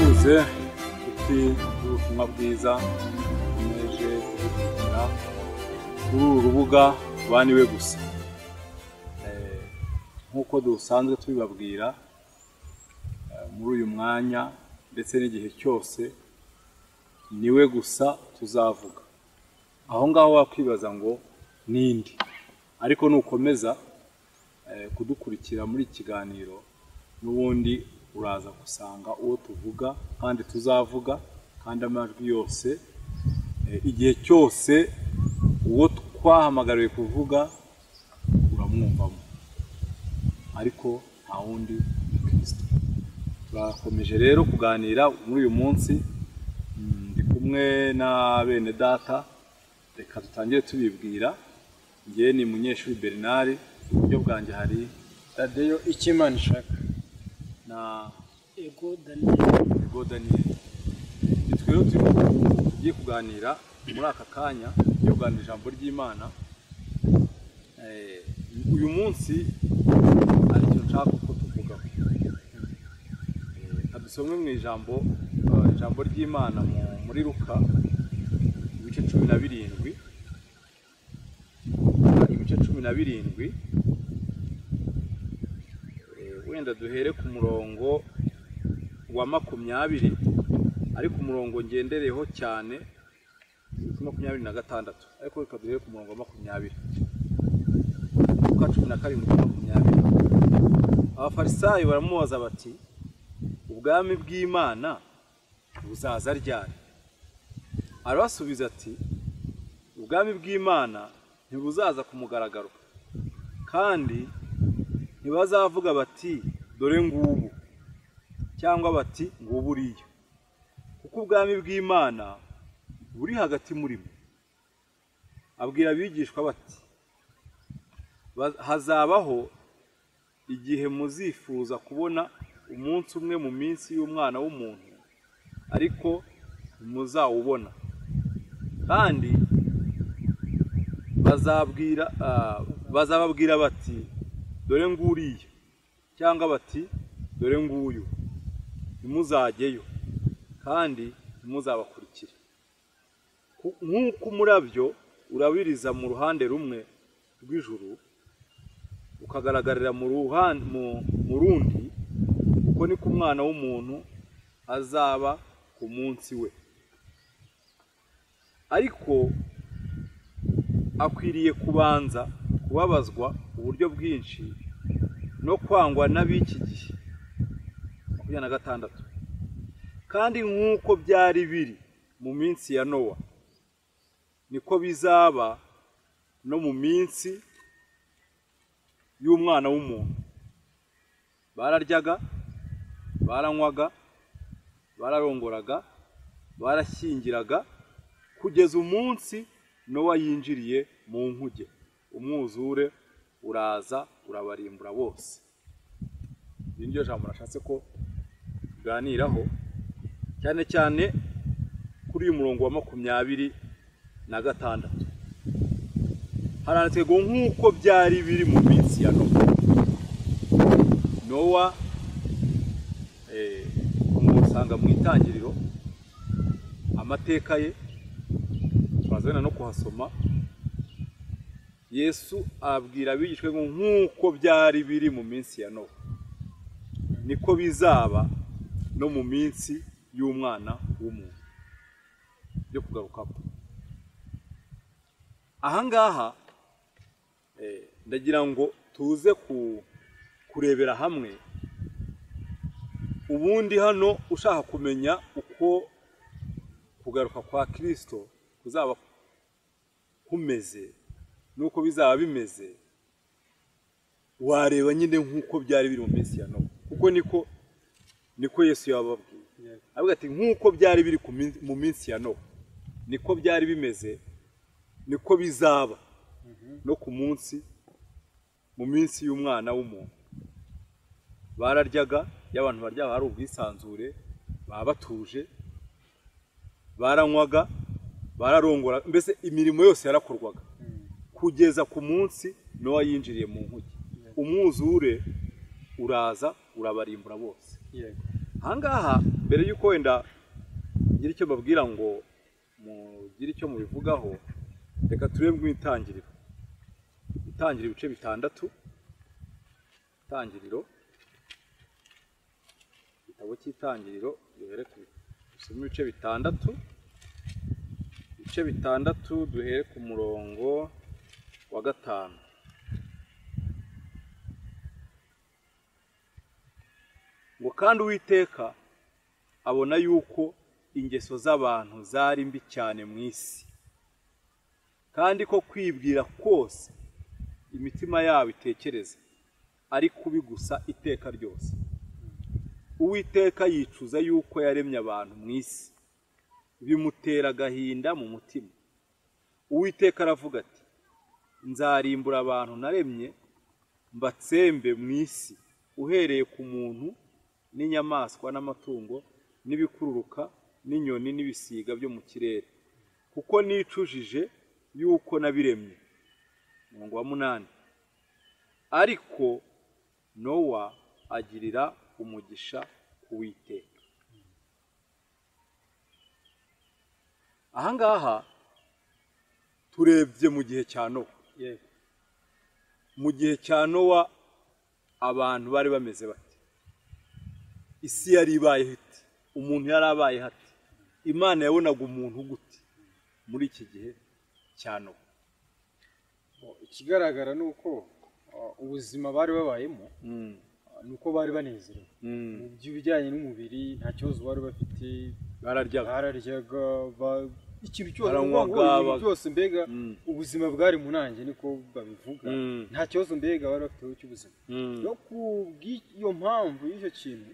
turabasuhuze inshuti z'ubutumwa bwiza tumeje kudukurikira kuri uru rubuga rwa Niwe Gusa. Nk'uko dusanzwe tubibabwira muri uyu mwanya ndetse n'igihe cyose Niwe Gusa tuzavuga. Aho ngaho wakwibaza ngo nindi, ariko nukomeza kudukurikira muri ikiganiro n'ubundi uraza gusanga uwo tuvuga kandi tuzavuga, kandi amajwi yose igihe cyose uwo twahamagariwe kuvuga uramwumvamo, ariko nta wundi ni Kristo. Turakomeje rero kuganira muri uyu munsi, ndi kumwe na bene data. Reka dutangire tubibwira. Ngiye ni Munyeshuri Bernard, uburyo bwanjye hari Tadeyo Ikimana Ishaka na Ego Daniel. Twero tugiye kuganira muri aka kanya yo kuganira ijambo ry'Imana. Uyu munsi ari cyo nshaka ko tuvuga. Adusomwe mu ijambo ry'Imana muri Luka ibice 17. Ibice 17. Wenda duhere ku murongo wa 20, ariko umurongo ngendereho cyane 26, ariko reka duhere ku murongo wa 20. Luka 17:20. Abafarisayo baramubaza bati, ubwami bw'Imana buzaza ryari? Arabasubiza ati, ubwami bw'Imana ntibuzaza ku mugaragaro, kandi ntibazavuga bati dore ngubu, cyangwa bati ngubu uriyo, kuko ubwami bw'Imana buri hagati muri mwe. Abwira abigishwa bati, hazabaho igihe muzifuza kubona umunsi umwe mu minsi y'Umwana w'umuntu, ariko ntimuzawubona. Kandi bazababwira bati dore nguriya, cyangwa bati dore nguyu, ntimuzajyeyo kandi ntimuzabakurikire. Nk'uko umurabyo urabiriza mu ruhande rumwe rw'ijuru ukagaragarira mu rundi, uko niko Umwana w'umuntu azaba ku munsi we. Ariko akwiriye kubanza kubabazwa uburyo bwinshi no kwangwa n'ab'iki gihe. 26. Kandi nk'uko byari biri mu minsi ya Nowa, niko bizaba no mu minsi y'Umwana w'umuntu. Bararyaga, baranywaga, bararongoraga, barashyingiraga, kugeza umunsi Nowa yinjiriye mu nkuge, umwuzure uraza urabarimbura bose. Iryo jambo nashatse ko tuganiraho cyane cyane kuri uyu murongo wa 26. Haranditswe ngo nk'uko byari biri mu minsi ya Nowa. Umusanga mu Itangiriro amateka ye twazana no kuhasoma. Yesu abwira abigishwe ngo nk'uko byari biri mu minsi ya Nowa, niko bizaba no mu minsi y'Umwana w'umuntu, byo kugaruka kwe. Ahangaha ndagira ngo tuze kurebera hamwe. Ubundi hano ushaka kumenya uko kugaruka kwa Kristo kuzaba kumeze nuko bizaba bimeze, wareba nyine nk'uko byari biri mu minsi ya Nowa, kuko niko Yesu yababwiye. Avuga ati nk'uko byari biri mu minsi ya Nowa, niko byari bimeze, niko bizaba no ku munsi mu minsi y'Umwana w'umuntu. Bararyaga, y'abantu barya hari ubwisanzure, baba batuje, baranywaga, bararongora, mbese imirimo yose yarakorwaga kugeza ku munsi Nowa yinjiriye mu nkuge. Umwuzure uraza urabarimbura bose. Ahangaha mbere y'uko wenda ngira icyo babwira ngo mugire icyo mubivugaho, reka turebe mu itangiriro. Itangiriro ibice bitandatu. Itangiriro, igitabo cy'Itangiriro duhere ku dusome ibice bitandatu. Ibice bitandatu duhere ku murongo wa 5. Ngo kandi Uwiteka abona yuko ingeso z'abantu zari mbi cyane mu isi, kandi ko kwibwira kose imitima yabo itekereza ari kubi gusa iteka ryose. Uwiteka yicuza yuko yaremye abantu mu isi, bimutera agahinda mu mutima. Uwiteka aravuga ati, nzarimbura abantu naremye mbatsembe mu isi, uhereye ku muntu n'inyamaswa n'amatungo n'ibikururuka n'inyoni n'ibisiga byo mu kirere, kuko nicujije yuko nabiremye. Umurongo wa 8. Ariko Nowa agirira umugisha Uwiteka. Ahangaha turebye mu gihe cya Nowa. Mu gihe cya Nowa abantu bari bameze bate? Isi yari ibaye hate? Umuntu yari abaye hate? Imana yabonaga umuntu gute muri iki gihe cya Nowa? Ikigaragara ni uko ubuzima bari babayemo nuko bari banezerewe mu by'ibijyanye n'umubiri, nta kibazo bari bafite. bararyaga ikintu cyose mbega ubuzima bwari munange niko babivuga. Nta kibazo mbega bari bafite cy'ubuzima. No kubw'iyo mpamvu y'icyo kintu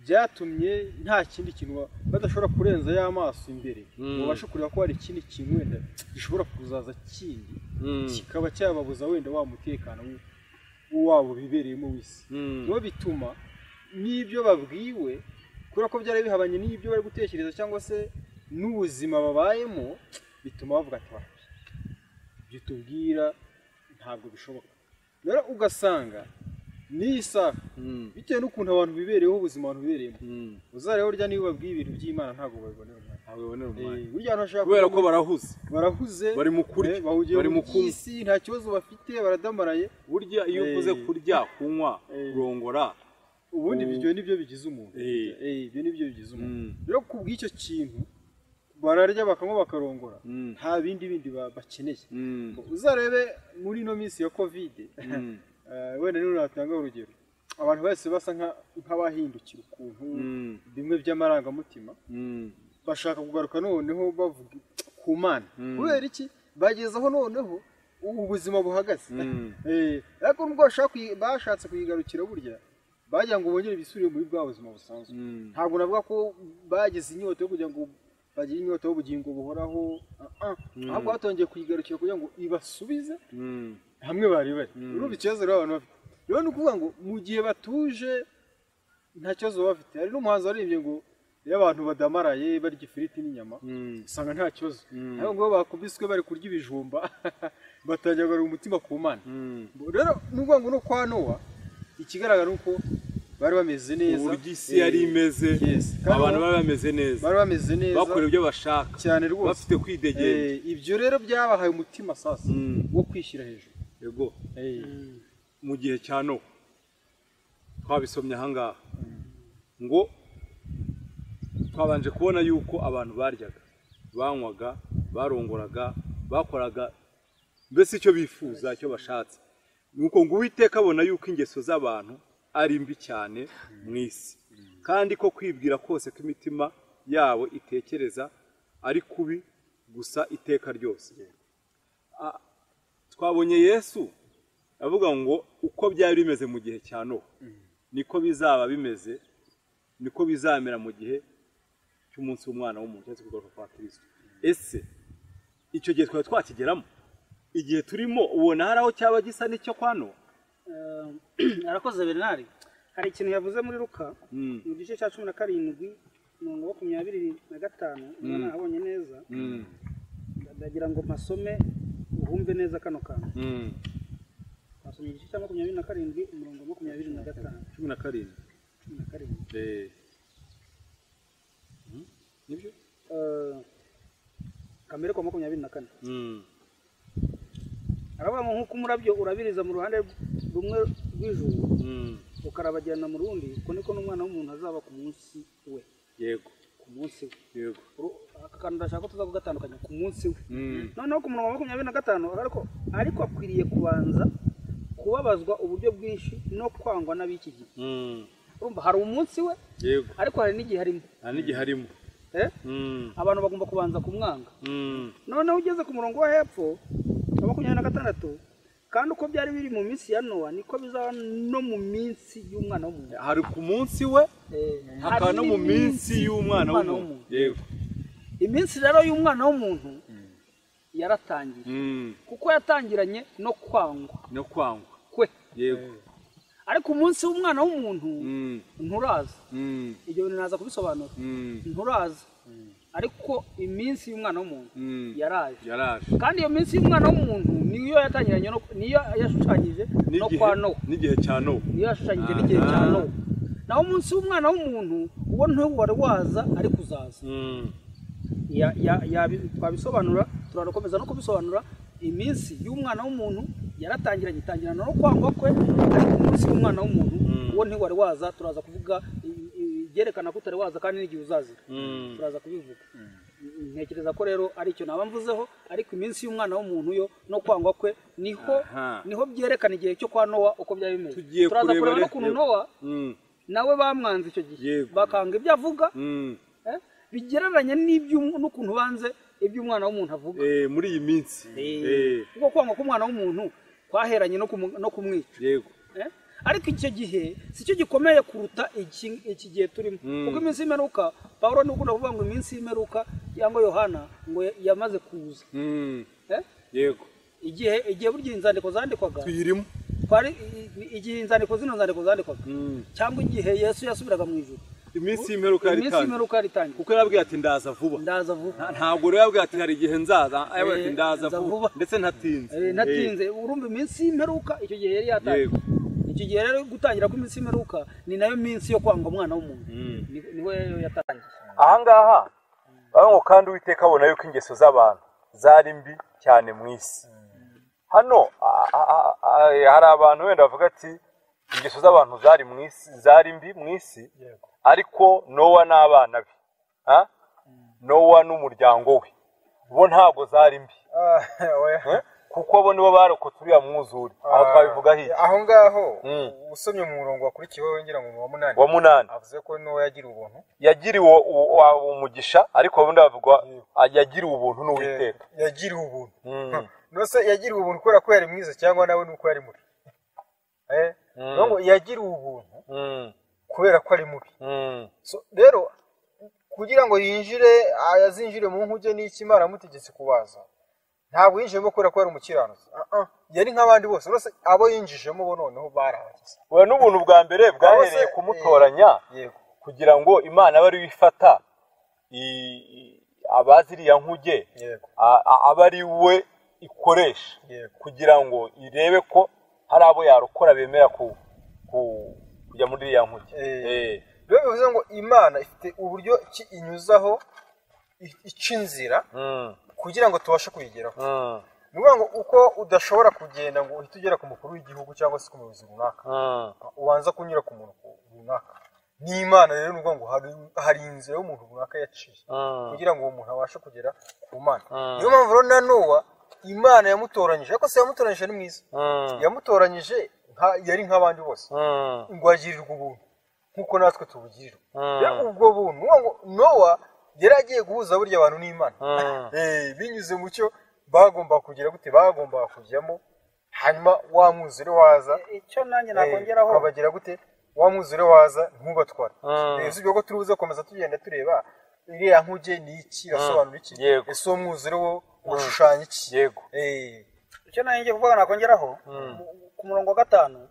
byatumye nta kindi kintu badashobora kurenza y'amaso imbere ngo bashe kureba ko hari ikindi kintu wenda gishobora kuzaza kindi kikaba cyababuza wenda wa mutekano wabo bibereyemo w'isi. No bituma n'ibyo babwiwe, kubera ko byari bihabanye n'ibyo bari gutekereza cyangwa se n'ubuzima babayemo, bituma bavuga ati ibyo tubwira ntabwo bishoboka. Rero ugasanga nisa bitewe n'ukuntu abantu bibereyeho, ubuzima abantu bibereyemo, uzareba urya niba babwiye ibintu by'Imana ntabwo babibonera umwanya. Kubera ko barahuze, bari mu kurya, bari mu isi, nta kibazo bafite, baradamaraye. Burya iyo uvuze kurya, kunywa, kurongora, ubundi ibyo nibyo bigize umuntu. Ibyo nibyo bigize umuntu. Rero kubw'icyo kintu bararya bakanywa bakarongora, nta bindi bakeneye. Uzarebe muri ino minsi ya Covid, wenda niyo natanga urugero, abantu bose basa nk'abahindukira ukuntu bimwe by'amarangamutima, bashaka kugaruka noneho bavuga ku Mana. Kubera iki? Bageze aho noneho ubuzima buhagaze. Ariko nubwo bashatse kuyigarukira, burya bagira ngo bongere bisubire muri bwa buzima busanzwe. Ntabwo navuga ko bageze inyota yo kugira ngo bagire inyota y'ubugingo buhoraho, ahubwo batongeye kuyigarukira kugira ngo ibasubize hamwe bari bari. Urumva ikibazo rero abantu bafite. Rero ni ukuvuga ngo mu gihe batuje nta kibazo bafite. Hari n'umuhanzi waririmbye ngo iyo abantu badamaraye barya ifiriti n'inyama usanga nta kibazo, ariko ngo bakubiswe bari kurya ibijumba batangira kugarura umutima ku Mana. Rero ni ukuvuga ngo no kwa Nowa ikigaragara ni uko bari bameze neza, uburyo isi yari imeze, abantu bari bameze neza, bakora ibyo bashaka cyane rwose, bafite kwidegembya. Ibyo rero byabahaye umutima sasa wo kwishyira hejuru. Yego. Mu gihe cya Nowa twabisomye ahangaha ngo twabanje kubona yuko abantu baryaga, banywaga, barongoraga, bakoraga mbese icyo bifuza, icyo bashatse. Nuko ngo Uwiteka abona yuko ingeso z'abantu ari mbi cyane mu isi, kandi ko kwibwira kose ko imitima yabo itekereza ari kubi gusa iteka ryose. Twabonye Yesu avuga ngo uko byari bimeze mu gihe cya Nowa niko bizaba bimeze, niko bizamera mu gihe cy'umunsi w'umwana w'umuntu, cyangwa kugaruka kwa Kristo. Ese icyo gihe twari twakigeramo? Igihe turimo ubona hari aho cyaba gisa n'icyo kwa Nowa? Arakoze Bernard. Hari ikintu yavuze muri Luka mu gice cya 17 mirongo 25, umwana abonye neza, ndagira ngo mpasome uhumve neza kano kantu. Asomye igice cya 27 mirongo 25. 17. nibyo kamere kwa 24 aravuga ngo nk'uko umurabyo urabiriza mu ruhande rumwe rw'ijuru ukarabagirana mu rundi uko niko n'umwana w'umuntu azaba ku munsi we. Yego, ku munsi we. yego. Akandi ndashaka tuza kugatandukanya ku munsi we. Noneho ku murongo wa 25 ariko akwiriye kubanza kubabazwa uburyo bwinshi no kwangwa n'abiki gihe. Urumva hari umunsi we, yego, ariko hari n'igihe harimo. Abantu bagomba kubanza kumwanga. Noneho ugeze ku murongo wa hepfo wa 26 kandi uko byari biri mu minsi ya Nowa niko bizaba no mu minsi y'umwana w'umuntu. Hari ku munsi we hakaba no mu minsi y'umwana w'umuntu. Yego. Iminsi rero y'umwana w'umuntu yaratangiye kuko yatangiranye no kwangwa kwe. Yego. Ariko umunsi w'umwana w'umuntu nturaza. Ibyo naza kubisobanura. Nturaza. Ariko iminsi y'umwana w'umuntu yaraje. Kandi iyo minsi y'umwana w'umuntu niyo yatangiranye niyo yashushanyije no kwa Nowa n'igihe cya Nowa. Niyo yashushanyije n'igihe cya Nowa. Naho umunsi w'umwana w'umuntu uwo ntiwari waza ari kuzaza. Twabisobanura turakomeza no kubisobanura. Iminsi y'umwana w'umuntu yaratangiranye itangirana no kwangwa kwe, ariko umunsi w'umwana w'umuntu uwo ntiwari waza. Turaza kuvuga byerekana ko utari waza kandi n'igihe uzazira. Turaza kubivuga. Ntekereza ko rero ari cyo naba mvuzeho, ariko iminsi y'umwana w'umuntu yo no kwangwa kwe niho byerekana igihe cyo kwa Nowa uko byari bimeze. Turaza kureba no kuntu Nowa nawe bamwanze icyo gihe bakanga ibyo avuga bigereranye n'ukuntu banze iby'umwana w'umuntu avuga muri iyi minsi. Kuko kwanga k'umwana w'umuntu kwaheranye no kumwica. Yego. Ariko icyo gihe si cyo gikomeye kuruta iki gihe turimo. Kuko iminsi y'imperuka Pawulo n'ukunda kuvuga ngo iminsi y'imperuka cyangwa Yohana ngo yamaze kuza. Yego. Igihe burya inzandiko zandikwaga tuyirimo. Igihe inzandiko zandikwaga cyangwa igihe Yesu yasubiraga mu ijuru. Iminsi y'imperuka yaritangiye. Kuko yababwiye ati ndaza vuba. Ntabwo rero yababwiye ati hari igihe nzaza, yababwiye ati ndaza vuba ndetse ntatinze. Urumva iminsi y'imperuka icyo gihe yari yatangiye. Icyo gihe rero gutangira ko iminsi y'imperuka ni nayo minsi yo kwanga umwana w'umuntu. Niwe yatangiye. Aha ngaha ngo kandi Uwiteka abona yuko ingeso z'abantu zari mbi cyane mu isi. Hano hari abantu wenda bavuga ati ingeso z'abantu zari mbi mu isi, ariko Nowa n'abana be, Nowa n'umuryango we bo ntabwo zari mbi. Kuko abo nibo barokotse uriya mwuzure. Aho twabivuga hirya. Aho ngaho usomye mu murongo wakurikiyeho wongera ngo wa 8 avuze ko Nowa yagiriwe umugisha, ariko ubundi bavuga yagiriwe ubuntu n'Uwiteka. Yagiriwe ubuntu. Nose yagiriwe ubuntu kubera ko yari mwiza cyangwa nawe nuko yari mubi? Ngo yagiriwe ubuntu kubera ko ari mubi. So rero kugira ngo yazinjire mu nkuge n'ikimara mutegetse kubaza, ntabwo yinjiyemo kubera ko ari umukiranutsi. Yari nk'abandi bose. Rose abo yinjijemo bo noneho barahagize. We n'ubuntu bwa mbere bwahereye kumutoranya kugira ngo Imana bari wifata abaziriya nkuge abari we ikoresha kugira ngo irebe ko hari abo yarokora bemera kujya muri iriya nkuge. Rero bivuze ngo Imana ifite uburyo inyuzaho inzira kugira ngo tubashe kuyigeraho. Ni ukuvuga ngo uko udashobora kugenda ngo uhite ugera ku mukuru w'igihugu cyangwa se ku muyobozi runaka, ubanza kunyura ku muntu runaka. N'Imana rero ni ukuvuga ngo hari inzira y'umuntu runaka yaciye kugira ngo uwo muntu abashe kugera ku Mana. Niyo mpamvu rero na Nowa Imana yamutoranyije, ariko se yamutoranyije ni mwiza. Yamutoranyije yari nk'abandi bose ngo agirirwe ubuntu nk'uko natwe tubugirirwa. Rero ubwo buntu ngo Nowa yari agiye guhuza burya abantu n'Imana. Binyuze mu cyo bagomba kugira gute, bagomba kujyamo, hanyuma wa mwuzure waza. Icyo nanjye nakongeraho bagira gute, wa mwuzure waza ntubatwara. Ibyo ko turubuze komeza tugenda tureba iriya nkuge ni iki, asobanura iki, ese uwo mwuzure wo ushushanya iki. Yego. Icyo nanjye kuvuga nakongeraho ku murongo wa 5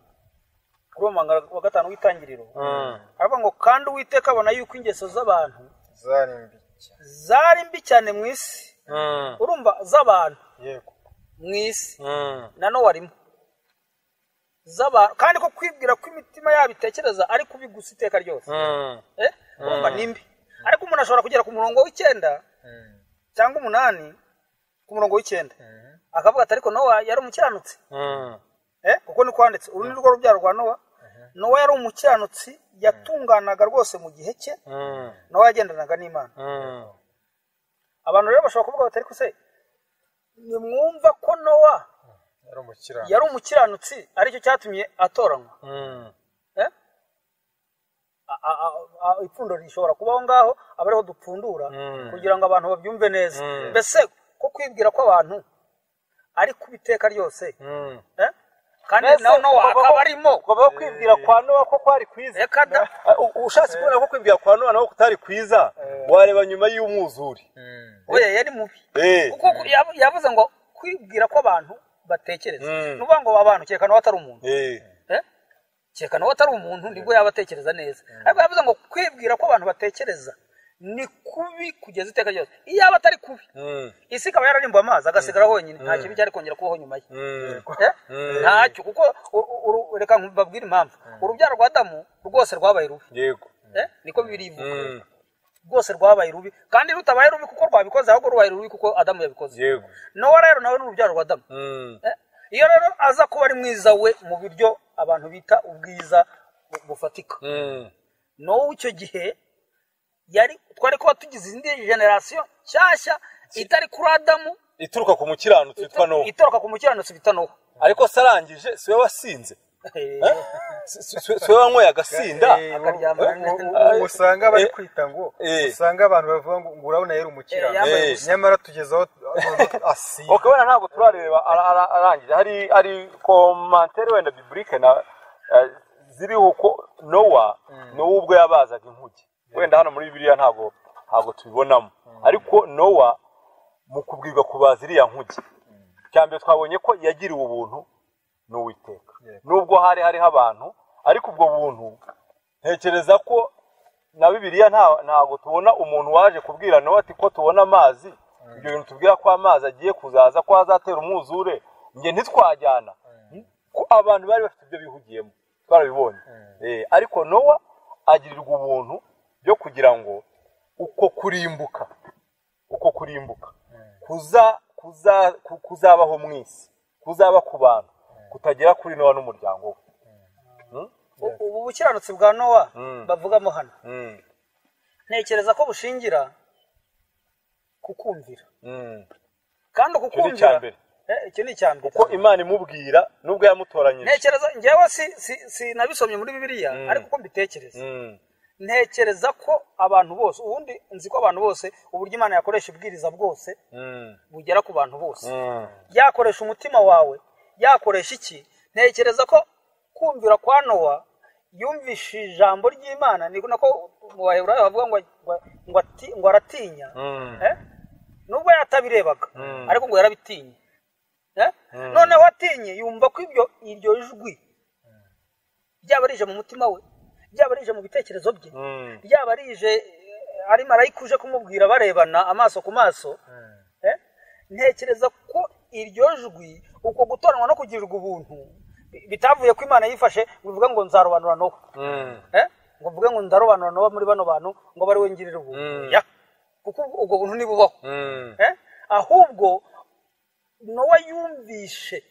kuri uwo mwanga wa 5 w'itangiriro aravuga ngo kandi Uwiteka abona yuko ingeso z'abantu zari mbi cyane mu isi. Urumva z'abantu mu isi na Nowa arimo kandi ko kwibwira ko imitima yabo itekereza ari kubi gusa iteka ryose. Urumva ni mbi. ariko umuntu ashobora kugera ku murongo w'icyenda cyangwa umunani, ku murongo w'icyenda akavuga ati ariko Nowa yari umukiranutsi. Kuko ni kwanditse uru ni rwo rubyaro rwa Nowa. Nowa yari umukiranutsi, yatunganaga rwose mu gihe cye. Nowa yagendanaga n'Imana. Abantu rero bashobora kuvuga bati ariko se nimwumva ko Nowa yari umukiranutsi aricyo cyatumye atoranywa? Ipfundo rishobora kubaho ngaho abariho dupfundura kugira ngo abantu babyumve neza. Mbese ko kwibwira ko abantu ari kubiteka ryose, kandi Nowa akaba arimo kwibwira kwa Nowa ko kwari kwiza. Ushatse kubona ko kwibwira kwa Nowa naho kutari kwiza, wareba nyuma y'umwuzure. Oya yari mubi. Kuko yavuze ngo kwibwira ko abantu batekereza. Nuvuga ngo abantu cyeka Nowa atari umuntu. Cyeka Nowa atari umuntu nibwo yabatekereza neza. Ariko yavuze ngo kwibwira ko abantu batekereza ni kubi kugeza iteka ryose. Iyo aba atari kubi, isi ikaba yararimba amazi agasigara honyine, nta kibi cyari kongera kubaho nyuma ye. Ntacyo, kuko reka mbabwire impamvu. Urubyaro rwa Adamu rwose rwabaye rubi. Yego. Niko bibiri ivuga. Rwose rwabaye rubi, kandi rutabaye rubi kuko rwabikoze, ahubwo rubaye rubi kuko Adamu yabikoze. Yego. Nowa rero nawe ni urubyaro rwa Adamu. Iyo rero aza kuba ari mwiza we mu biryo abantu bita ubwiza bufatika, Nowa icyo gihe yari twari kuba tugize indi generation nshyashya itari kuri Adamu, ituruka ku mukiranutsi witwa Nowa. Ituruka ku mukiranutsi witwa Nowa. Ariko sarangije siwe wasinze. Siwe wanyweye agasinda usanga bari kwita ngo usanga abantu bavuga ngo urabona yari umukiranutsi, nyamara tugezaho asiba. Ukabona ntabwo turareba arangije. Hari commentaire wenda biblique na ziriho ko Nowa ubwo yabazaga inkuge. Wenda hano muri Bibiliya ntabwo tubibonamo, ariko Nowa mu kubwirwa kubaza iriya nkuge, cyambere twabonye ko yagiriwe ubuntu n'Uwiteka. Nubwo hariho abantu, ariko ubwo buntu ntekereza ko na Bibiliya ntabwo tubona umuntu waje kubwira Nowa ati ko tubona amazi, ibyo bintu tubwira ko amazi agiye kuzaza, ko azatera umwuzure, nge ntitwajyana. Ko abantu bari bafite ibyo bihugiyemo, twarabibonye. Ariko Nowa agirirwa ubuntu byo kugira ngo uko kurimbuka kuzabaho mu isi, kuzaba ku bantu, kutagera kuri Nowa n'umuryango we. Ubu bukiranutsi bwa Nowa bavugamo hano, ntekereza ko bushingira kukumvira. Kandi ukukumvira iki ni icyambere, kuko Imana imubwira nubwo yamutoranyije. Ntekereza njyewe sinabisomye muri Bibiliya, ariko uko mbitekereza ntekereza ko abantu bose, ubundi nzi ko abantu bose uburyo Imana yakoresha ibwiriza bwose bugera ku bantu bose. Yakoresha umutima wawe, yakoresha iki? Ntekereza ko kumvira kwa Nowa yumvishe ijambo ry'Imana, niko nako mu Baheburayo bavuga ngo aratinya. Nubwo yatabirebaga, ariko ngo yarabitinye. Noneho atinye yumva ko iryo jwi ryaba rije mu mutima we, ryaba rije mu bitekerezo bye, ryaba rije ari marayika uje kumubwira barebana amaso ku maso. Ntekereza ko iryo jwi, uko gutoranwa no kugirirwa ubuntu, bitavuye ko Imana yifashe bivuga ngo nzarobanura Nowa, ngo mvuge ngo ndarobanura Nowa muri bano bantu ngo bari wengirira ubuntu, kuko ubwo buntu nibubaho. Ahubwo Nowa yumvishe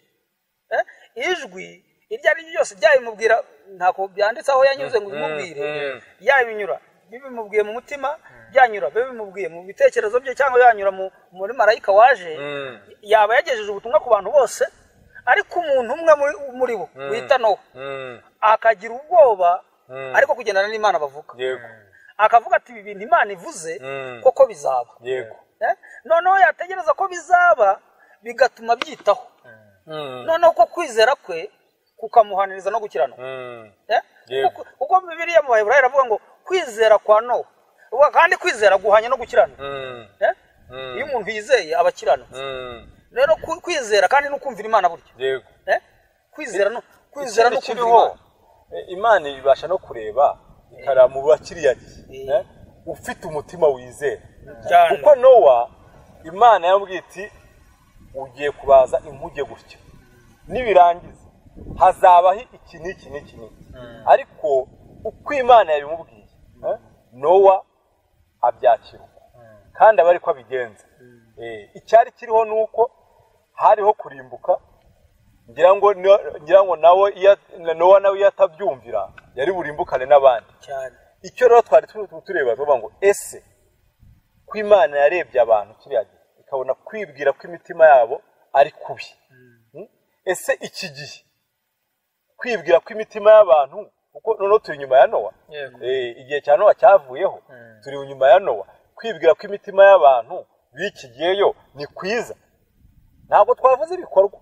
ijwi iryo ari ryo ryose ryabimubwira, ntako byanditse aho yanyuze ngo bimubwire, yabinyura bibimubwiye mu mutima, byanyura bibimubwiye mu bitekerezo bye, cyangwa yanyura muri marayika waje, yaba yagejeje ubutumwa ku bantu bose. Ariko umuntu umwe muri bo wita Nowa akagira ubwoba, ariko kugendana n'Imana bavuga, akavuga ati ibi bintu Imana ivuze koko bizaba. Noneho yategereza ko bizaba, bigatuma byitaho. Noneho ko kwizera kwe kukamuhaniriza no gukiranuka. Kuko Bibiliya mu Baheburayo iravuga ngo kwizera kwa Nowa, kandi kwizera guhanye no gukiranuka. Iyo umuntu yizeye aba akiranutse. Rero kwizera kandi no kumvira Imana buryo. Kwizera no kumvira Imana ibasha no kureba ikara mu bakiriya ufite umutima wizera. Kuko Nowa Imana yamubwiye iti ugiye kubaza inkuge gutya, nibirangiza hazabaho iki n'iki. Ariko uko Imana yabimubwiye, Nowa abyakira uko kandi aba ariko abigenza. Icyari kiriho ni uko hariho kurimbuka, ngira ngo nawe iyo atabyumvira yari burimbukane n'abandi cyane. Icyo rero twari tureba tuvuga ngo ese ko Imana yarebye abantu kiriya gihe ikabona kwibwira ko imitima yabo ari kubi, ese iki gihe kwibwira ko imitima y'abantu, kuko noneho turi inyuma ya Nowa, igihe cya Nowa cyavuyeho, turi inyuma ya Nowa, kwibwira ko imitima y'abantu b'iki gihe yo ni kwiza. Ntabwo twavuze ibikorwa,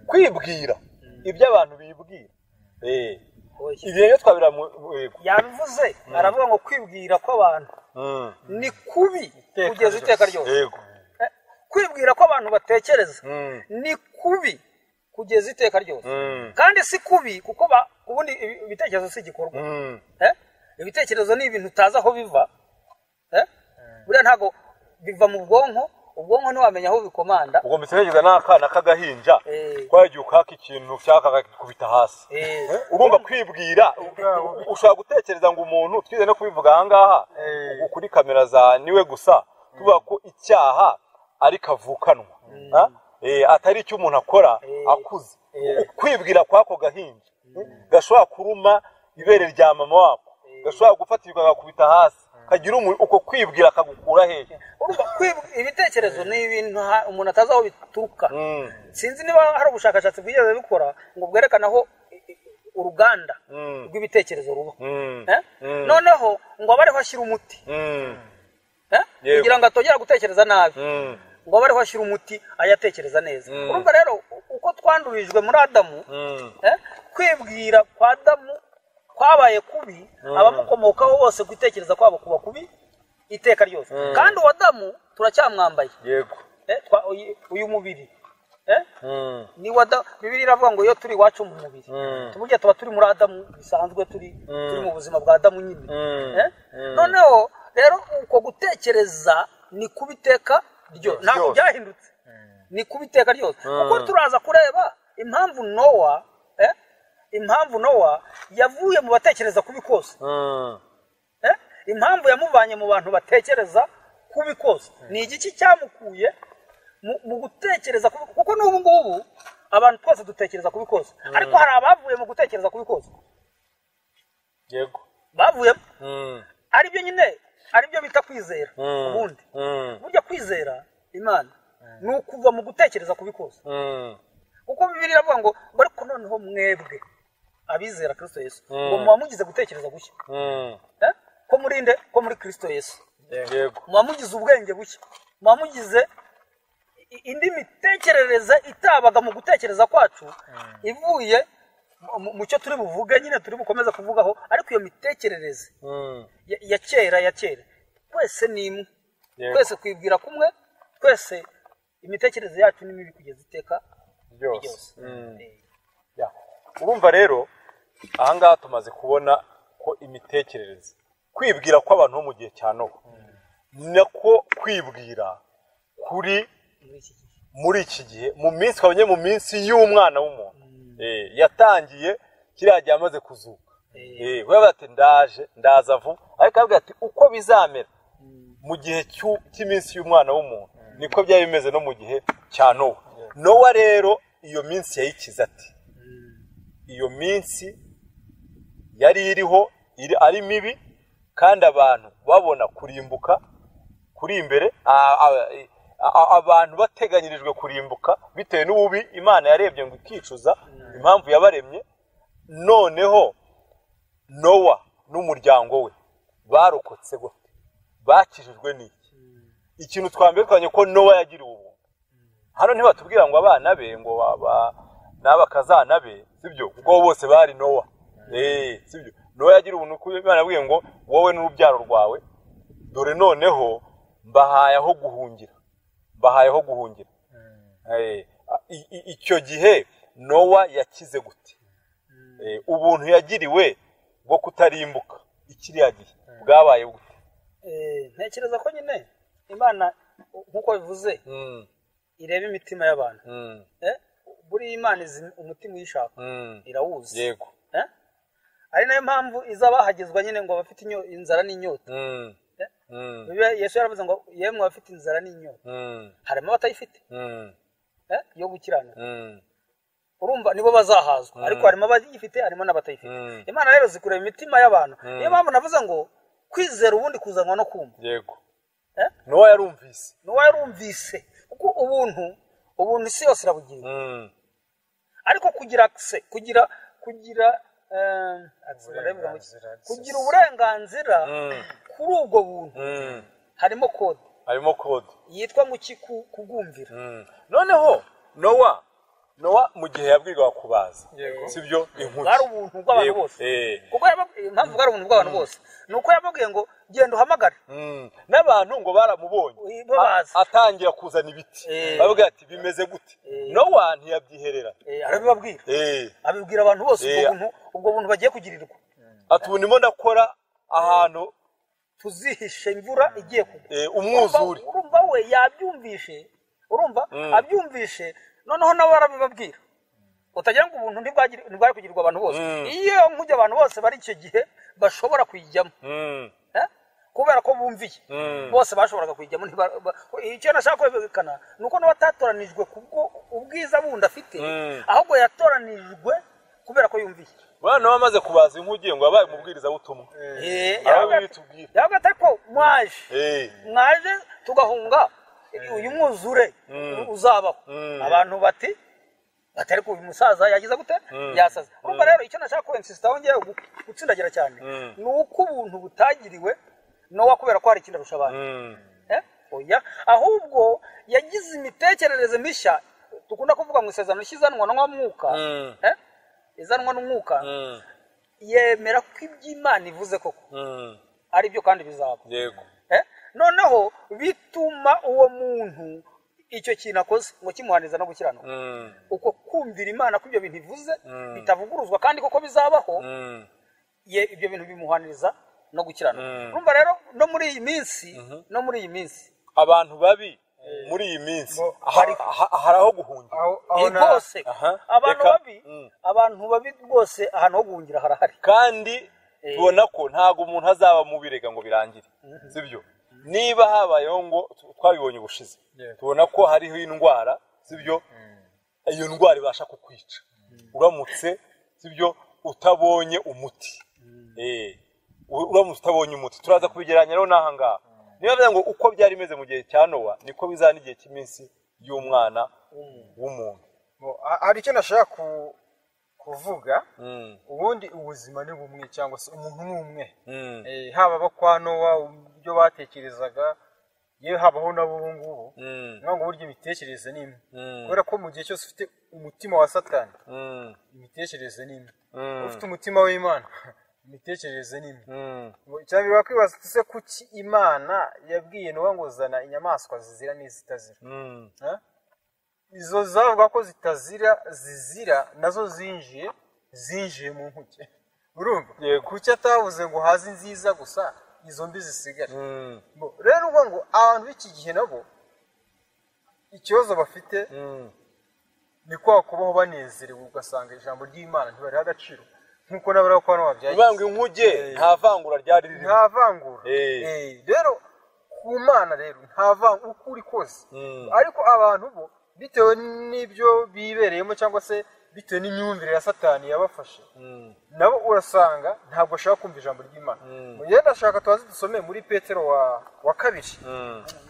kwibwira ibyo abantu bibwira. Ibyo rero twabira yabivuze, aravuga ngo kwibwira kw'abantu ni kubi kugeza iteka ryose. Kwibwira ko abantu batekereza ni kubi kugeza iteka ryose, kandi si kubi kuko ubundi ibitekerezo si igikorwa. Ibitekerezo ni ibintu utazi aho biva, buriya ntabwo biva mu bwonko, ubwonko ntiwamenya aho bikomanda. Ubwo mbitekereza n'akana k'agahinja twagiye ukaka ikintu cyakakubita hasi. Ugomba kwibwira, ushobora gutekereza ngo umuntu, twize no kubivuga aha ngaha kuri kamera za niwe gusa, tuvuga ko icyaha ari kavukanwa, atari icyo umuntu akora akuze. Kwibwira kwako gahinja gashobora kuruma ibere rya mama wako, gashobora gufatirwa agakubita hasi, kagira uko kwibwira kagukura hehe. Ibitekerezo ni ibintu umuntu atazi aho bituruka. Sinzi niba hari ubushakashatsi bwigeze bukora ngo bwerekane aho uruganda rw'ibitekerezo ruba, noneho ngo abe ariho ashyira umuti kugira ngo atongera gutekereza nabi, ngo abe ariho ashyira umuti ayatekereza neza. Urumva rero uko twandurijwe muri Adamu, kwibwira kwa Adamu kwabaye kubi, abamukomokaho bose gutekereza kwabo kuba kubi iteka ryose. Kandi uwo Adamu turacyamwambaye. Yego. Uyu mubiri ni wada, Bibiliya iravuga ngo iyo turi iwacu mu mubiri tuburya tuba turi muri Adamu bisanzwe, turi mu buzima bwa Adamu nyine. Noneho rero uko gutekereza ni kubiteka ryose, ntabwo byahindutse, ni kubiteka ryose. Kuko turaza kureba impamvu Nowa yavuye mu batekereza kubi kose. Impamvu yamuvanye mu bantu batekereza kubi kose ni igiki cyamukuye mu gutekereza kubi, kuko n'ubu ngubu abantu twese dutekereza kubi kose, ariko hari abavuye mu gutekereza kubi kose. Yego, bavuye aribyo nyine, aribyo bita kwizera. Ubundi burya kwizera Imana ni ukuva mu gutekereza kubi kose, kuko Bibiliya iravuga ngo ariko noneho mwebwe abizera Kristo Yesu ngo muba mugize gutekereza gushya. Ko muri Kristo Yesu muba mugize ubwenge bushya, muba mugize indi mitekerereze itabaga mu gutekereza kwacu, ivuye mu cyo turi buvuge nyine, turi bukomeza kuvugaho. Ariko iyo mitekerereze ya kera twese ni imwe, twese kwibwira kumwe, twese imitekerereze yacu ni mibi kugeza iteka ryose. Urumva rero aha ngaha tumaze kubona ko imitekerereze, kwibwira kw'abantu bo mu gihe cya Nowa, nako kwibwira kuri muri iki gihe, mu minsi twabonye, mu minsi y'umwana w'umuntu yatangiye kiriya gihe amaze kuzuka. We bati ndaza vuba, ariko avuga ati uko bizamera mu gihe cy'iminsi y'umwana w'umuntu niko byari bimeze no mu gihe cya Nowa. Nowa rero iyo minsi yayikiza ati, iyo minsi yari iriho ari mibi, kandi abantu babona kurimbuka kuri imbere, abantu bateganyirijwe kurimbuka bitewe n'ububi Imana yarebye ngo ikicuza impamvu yabaremye. Noneho Nowa n'umuryango we barokotse gute, bakijijwe n'iki? Ikintu twambere twanye ko Nowa yagiriwe ubuntu. Hano ntibatubwira ngo abana be ngo n'abakazana be, sibyo, kuko bose bari Nowa. Sibyo, Nowa yagira ubuntu kuko Imana yabwiye ngo wowe n'urubyaro rwawe dore noneho mbahaye aho guhungira. Icyo gihe Nowa yakize gute? Ubuntu yagiriwe bwo kutarimbuka ikiriya gihe bwabaye gute? Ntekereza ko nyine Imana nkuko bivuze ireba imitima y'abantu. Buri Imana izi umutima uyishaka, irawuzi. Yego. Ari nayo mpamvu iza bahagezwa nyine ngo bafite inzara n'inyota. Yesu yaravuze ngo yemwe abafite inzara n'inyota harimo abatayifite yo gukiranuka urumva nibo bazahazwa ariko harimo abagifite harimo n'abatayifite Imana rero zikureba imitima y'abantu niyo mpamvu navuze ngo kwizera ubundi kuzanwa no kumva yego Nowa yarumvise kuko ubuntu isi yose irabugira ariko kugira uburenganzira kuri ubwo buntu harimo kode yitwa ngo iki kubwumvira noneho Nowa mu gihe yabwirwa kubaza sibyo inkuki bari ubuntu bw'abantu bose kuko impamvu bari ubuntu bw'abantu bose nuko yababwiye ngo genda uhamagare n'abantu ngo baramubonye atangira kuzana ibiti bavuga ati bimeze gute Nowa ntiyabyiherera arabibabwira abibwira abantu bose ubwo buntu bagiye kugirirwa ati ubu ndimo ndakora ahantu tuzihishe imvura igiye kugwa umwuzure urumva we yabyumvishe urumva abyumvishe noneho nawe arabibabwira utagira ngo ubuntu ntibwari kugirirwa abantu bose iyo nkujya abantu bose bari icyo gihe bashobora kuyijyamo kubera ko bumviye bose bashoboraga kuyijyamo icyo nashaka kwerekana ni uko nawe atatoranijwe kubwo ubwiza bundi afite ahubwo yatoranijwe kubera ko yumviye bana bamaze kubaza inkugiye ngo yabaye umubwiriza butumwa yavuga ati ko mwaje tugahunga uyu mwuzure uzabaho abantu bati batari ku musaza yagize gute yasaza urumva rero icyo nashaka ko insista wongeye gutsindagira cyane ni uko ubuntu butagiriwe Nowa kubera ko hari ikindi arusha abantu oya ahubwo yagize imitekerereze mishya dukunda kuvuga mu isezerano ry'izanwa n'umwuka izanwa n'umwuka yemera ko iby'Imana ivuze koko ari byo kandi bizaba yego noneho bituma uwo muntu icyo kintu akoze ngo kimuhaniza no gukiranuka uko kumvira Imana ko ibyo bintu ivuze bitavuguruzwa kandi koko bizabaho ibyo bintu bimuhaniriza no gukiranuka urumva rero no muri iyi minsi abantu babi muri iyi minsi hari aho guhungira rwose abantu babi rwose ahantu ho guhungira harahari kandi tubona ko ntago umuntu azaba mubirega ngo birangire sibyo niba habayeho ngo twabibonye ubushize tubona ko hariho indwara sibyo iyo ndwara ibasha kukwica uramutse sibyo utabonye umuti uramutse utabonye umuti turaza kubigeranya rero n'aha ngaha niba bivuga ngo uko byari bimeze mu gihe cya Nowa niko bizana igihe cy'iminsi y'umwana w'umuntu hari icyo nashaka kuvuga ubundi ubuzima ni bumwe cyangwa se umuntu ni umwe haba abo kwa Nowa ibyo batekerezaga yewe habaho nabo ubu ngubu ntabwo burya imitekerereze ni imwe kubera ko mu gihe cyose ufite umutima wa Satani imitekerereze ni imwe ufite umutima w'Imana imitekerereze ni imwe cyane wakwibaza se kuki Imana yabwiye Nowa ngo zana inyamaswa zizira n'izitazira izo zavuga ko zizira nazo zinjiye mu nkuge urumva kuki atavuze ngo hazi nziza gusa izo mbi zisigara rero uvuga ngo abantu b'iki gihe nabo ikibazo bafite ni kwa kubaho banezerewe ugasanga ijambo ry'Imana ntibariho agaciro nkuko nabara ko hano wabyaye ubanga inkuge nta vangura ryari riri nta vangura rero ku Mana rero nta vangura uko uri kose ariko abantu bo bitewe n'ibyo bibereyemo cyangwa se bitewe n'imyumvire ya Satani yabafashe nabo urasanga ntabwo ashaka kumva ijambo ry'Imana mugihe ndashaka tubaze dusome muri Petero wa kabiri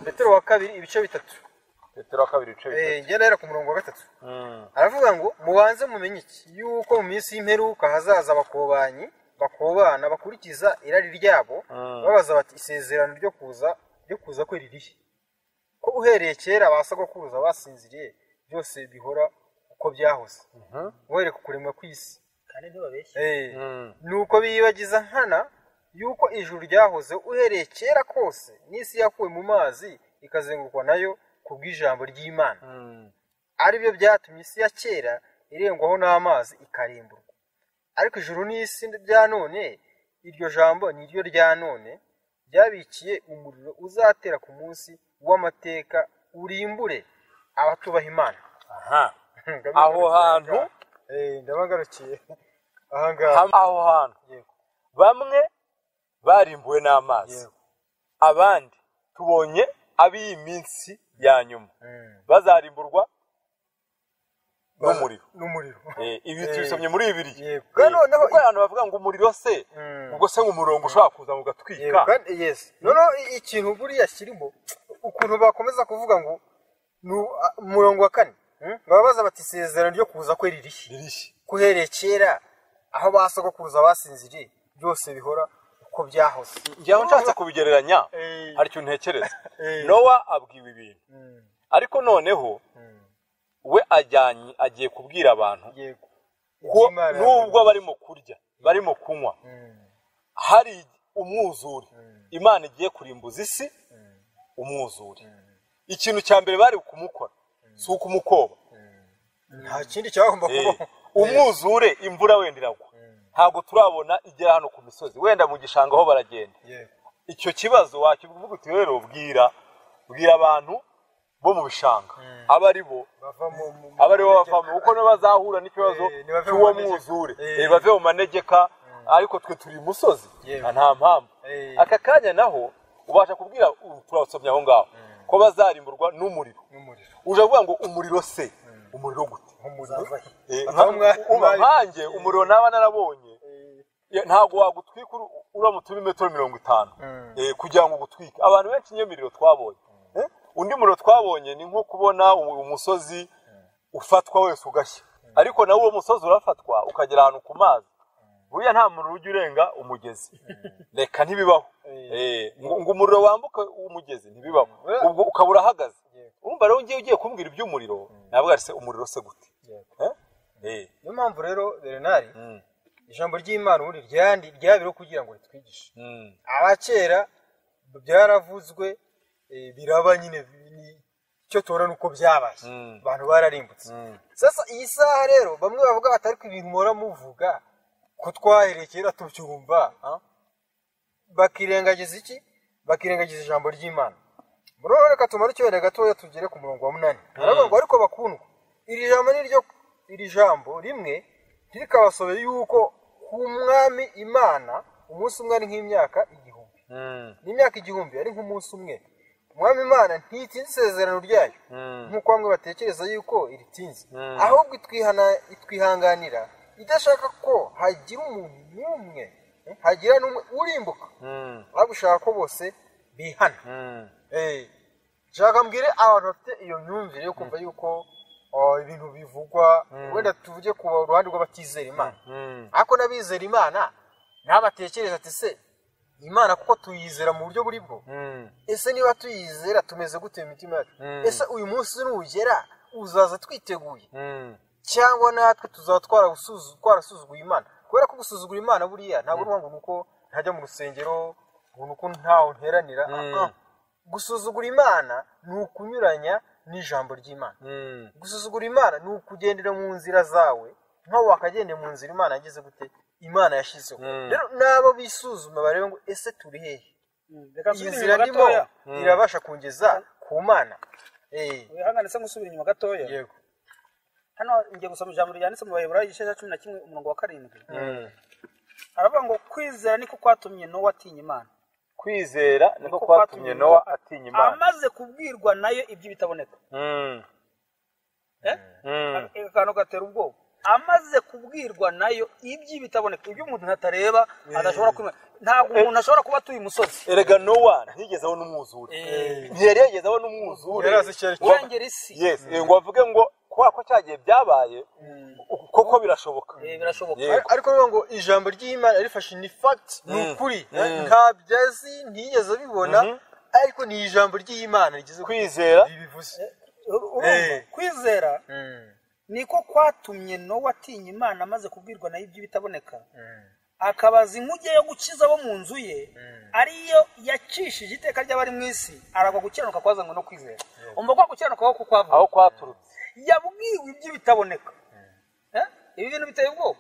Petero wa kabiri ibice bitatu Petero wa kabiri ibice bitatu ngenda rero ku murongo wa 3 aravuga ngo mubanze mumenye iki yuko mu minsi y'imperuka hazaza bakobana bakurikiza irari ryabo babaza bati isezerano ryo kuza kwe ririhe ko uhereye kera basagokuruza basinziriye byose bihora uko byahoze uhereye ku kuremwa kw'isi kandi ntibabeshye nuko biyibagiza nkana yuko ijuru ryahoze uhereye kera kose n'isi yakuwe mu mazi ikazengurukwa nayo kubw'ijambo ry'Imana ari byo byatumye isi ya kera irengwaho n'amazi ikarimburwa ariko ijuru n'isi bya none iryo jambo ni ryo rya none byabikiye umuriro uzatera ku munsi w'amateka urimbure abatubaha Imana aho hantu ndabagarukiye aho hantu bamwe barimbuwe n'amazi abandi tubonye ab'iyi minsi ya nyuma bazarimburwa n'umuriro. Ibi tubisomye muri Bibiliya. Noneho kuko abantu bavuga ngo umuriro se ubwo se umurongo ushobora kuza mu gatwika. Yes. Noneho ikintu buriya kirimo ukuntu bakomeza kuvuga ngo umurongo wa 4 babaza bati isezerano ryo kuza kwe ririshi kuhereye kera aho basogokuruza basinziriye byose bihora uko byahoze. Njyaho nshatse kubigereranya hari cyo ntekereza. Nowa abwiwe ibintu ariko noneho we agiye kubwira abantu ko nubwo barimo kurya barimo kunywa hari umwuzure Imana igiye kurimbuza isi umwuzure. Ikintu cya mbere bari kumukora si ukumukoba, nta kindi cyagomba kubaho. Umwuzure imvura wenda iragwa ntabwo turabona igera hano ku misozi, wenda mu gishanga aho baragenda. Icyo kibazo wakivuga uti rero bwira abantu bo mu bishanga abari bo bavamo uko no bazahura n'ikibazo cy'uwo mwuzure bave mu manegeka, ariko twe turi musozi nta mpamvu. Aka kanya naho ubasha kubwira turasomye aho ngaho ko bazarimburwa n'umuriro. Uje kuvuga ngo umuriro se umuriro gute? Nkanjye umuriro naba narabonye ntabwo wagutwika uramutse uri metero 50 kugira ngo ugutwike. Abantu benshi niyo miriro twabonye. Undi muriro twabonye ni nko kubona umusozi ufatwa wese ugashya, ariko nawe uwo musozi urafatwa ukagera ahantu ku mazi. Buriya nta muriro ujya urenga umugezi, reka ntibibaho. Ngo umuriro wambuka umugezi ntibibaho, ubwo ukabura ahagaze. Urumva rero ugiye kumbwira iby'umuriro nabwo ari se umuriro se gute? Niyo mpamvu rero Bernard ijambo ry'Imana uri ryabiro kugira ngo ritwigishe. Abakera byaravuzwe biraba nyine cyo tora nuko byabaye abantu bararimbutse. Sasa iyi saha rero bamwe bavuga batari ko ibintu mora muvuga ko twaherekera tubyumva bakirengagiza iki? Bakirengagiza ijambo ry'Imana. Muroro reka tumara cyone gatoya tugere ku murongo wa 8. Aravuga ariko bakundwa iri jambo rimwe ntirikabasobe yuko ku mwami Imana umunsi umwe ari nk'imyaka 1000. N'imyaka 1000 ari nk'umunsi umwe. Umwami Imana ntitinze isezerano ryayo nk'uko bamwe batekereza yuko iritinze, ahubwo itwihanganira idashaka ko hagira umuntu n'umwe hagira n'umwe urimbuka, ahubwo ushaka ko bose bihana. Shaka mbwire abantu bafite iyo myumvire yo kumva yuko ibintu bivugwa wenda tuvuge ku ruhande rw'abatizera Imana, ariko n'abizera Imana ntabatekereza ati se Imana kuko tuyizera mu buryo buri bwo, ese niba tuyizera tumeze gute mu mitima yacu? Ese uyu munsi nugera uzaza twiteguye cyangwa natwe tuzaba twarasuzuguye Imana? Kubera ko gusuzugura Imana buriya ntabwo uruhango nuko ntajya mu rusengero nuko ntaho nteranira. Gusuzugura Imana ni ukunyuranya n'ijambo ry'Imana. Gusuzugura Imana ni ukugendera mu nzira zawe nkaho wakagende mu nzira Imana yagize gute Imana yashizeho. Rero nabo bisuzuma barebe ngo ese turi hehe, iyi nzira ndimo irabasha kungeza ku Mana. Wihangane se ngusubira inyuma gatoya. Yego, hano ngiye gusoma ijambo ryanditse mu Baheburayo igice cya 11 umurongo wa 7. Aravuga ngo kwizera niko kwatumye Nowa atinya Imana. Kwizera niko kwatumye Nowa atinya Imana amaze kubwirwa nayo ibyo bitaboneka. Kano gatera ubwoba. Amaze kubwirwa nayo ibyo bitaboneka, ibyo umuntu ntatareba adashobora kwima. Ntabwo umuntu ashobora kuba tuyi musozi. Erega Nowa ntigezeho n'umwuzure. Ntiyari yagezeho n'umwuzure. Urengera isi. Yes, ngo bavuge ngo ko cyagiye byabaye koko birashoboka. Birashoboka. Ariko ngo ijambo ry'Imana rifashe ni fact, ni ukuri. Nta byazi ntiyigeze bibona, ariko ni ijambo ry'Imana rigize kwizera bivuze. Kwizera niko kwatumye Nowa atinya Imana amaze kubwirwa nayo ibyo bitaboneka. Akabaza inkuge yo gukiza abo mu nzu ye ariyo yacishije iteka ry'abari mu isi, aragwa gukiranuka kwazanywe no kwizera. Umva ko gukiranuka aho kwaturutse yabwiwe ibyo bitaboneka. Ibi bintu biteye ubwoba.